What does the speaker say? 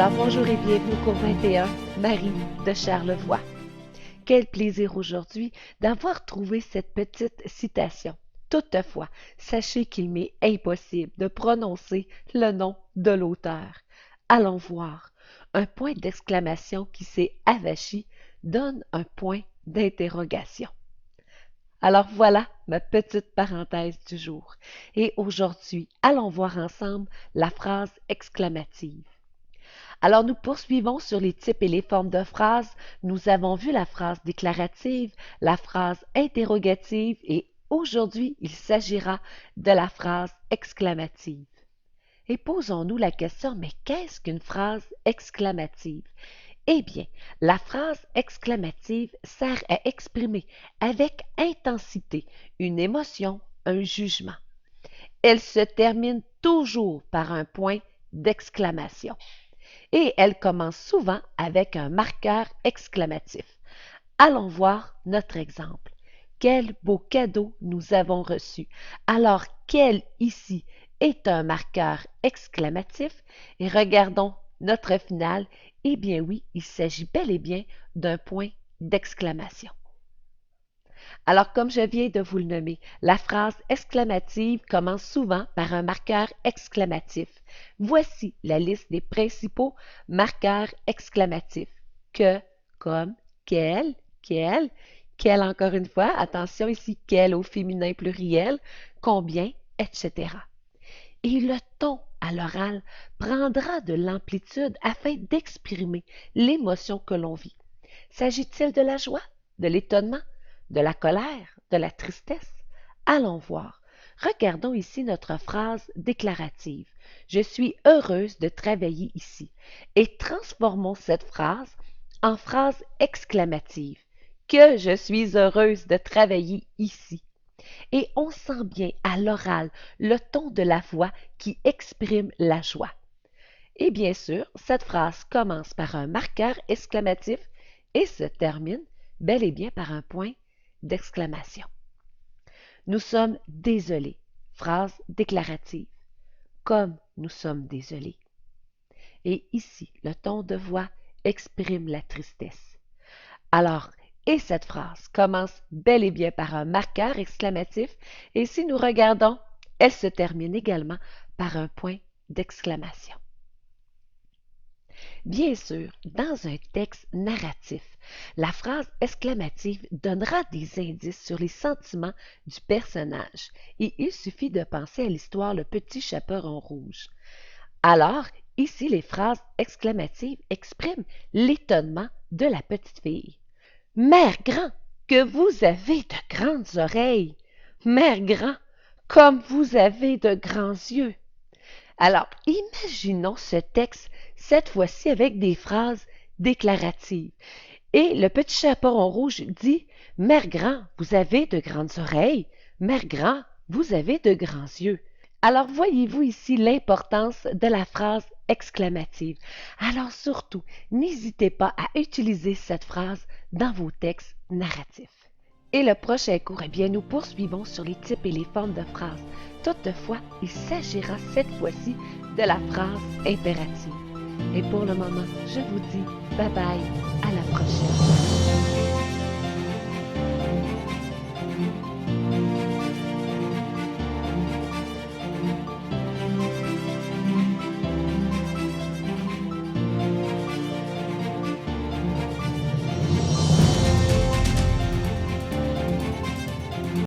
Alors bonjour et bienvenue au cours 21, Marie de Charlevoix. Quel plaisir aujourd'hui d'avoir trouvé cette petite citation. Toutefois, sachez qu'il m'est impossible de prononcer le nom de l'auteur. Allons voir. Un point d'exclamation qui s'est avachi donne un point d'interrogation. Alors voilà ma petite parenthèse du jour. Et aujourd'hui, allons voir ensemble la phrase exclamative. Alors nous poursuivons sur les types et les formes de phrases. Nous avons vu la phrase déclarative, la phrase interrogative et aujourd'hui il s'agira de la phrase exclamative. Et posons-nous la question, mais qu'est-ce qu'une phrase exclamative? Eh bien, la phrase exclamative sert à exprimer avec intensité une émotion, un jugement. Elle se termine toujours par un point d'exclamation. Et elle commence souvent avec un marqueur exclamatif. Allons voir notre exemple. Quel beau cadeau nous avons reçu. Alors, quel ici est un marqueur exclamatif? Et regardons notre finale. Eh bien oui, il s'agit bel et bien d'un point d'exclamation. Alors, comme je viens de vous le nommer, la phrase exclamative commence souvent par un marqueur exclamatif. Voici la liste des principaux marqueurs exclamatifs. Que, comme, quel encore une fois, attention ici, quel au féminin pluriel, combien, etc. Et le ton à l'oral prendra de l'amplitude afin d'exprimer l'émotion que l'on vit. S'agit-il de la joie, de l'étonnement, de la colère, de la tristesse? Allons voir. Regardons ici notre phrase déclarative. Je suis heureuse de travailler ici. Et transformons cette phrase en phrase exclamative. Que je suis heureuse de travailler ici. Et on sent bien à l'oral le ton de la voix qui exprime la joie. Et bien sûr, cette phrase commence par un marqueur exclamatif et se termine bel et bien par un point d'exclamation. Nous sommes désolés. Phrase déclarative. Comme nous sommes désolés. Et ici, le ton de voix exprime la tristesse. Alors, et cette phrase commence bel et bien par un marqueur exclamatif et si nous regardons, elle se termine également par un point d'exclamation. Bien sûr, dans un texte narratif, la phrase exclamative donnera des indices sur les sentiments du personnage et il suffit de penser à l'histoire Le Petit Chaperon Rouge. Alors, ici, les phrases exclamatives expriment l'étonnement de la petite fille. Mère Grand, que vous avez de grandes oreilles! Mère Grand, comme vous avez de grands yeux! Alors, imaginons ce texte, cette fois-ci avec des phrases déclaratives. Et le petit chaperon rouge dit « Mère Grand, vous avez de grandes oreilles. Mère Grand, vous avez de grands yeux. » Alors, voyez-vous ici l'importance de la phrase exclamative. Alors, surtout, n'hésitez pas à utiliser cette phrase dans vos textes narratifs. Et le prochain cours, eh bien, nous poursuivons sur les types et les formes de phrases. Toutefois, il s'agira cette fois-ci de la phrase impérative. Et pour le moment, je vous dis bye bye, à la prochaine.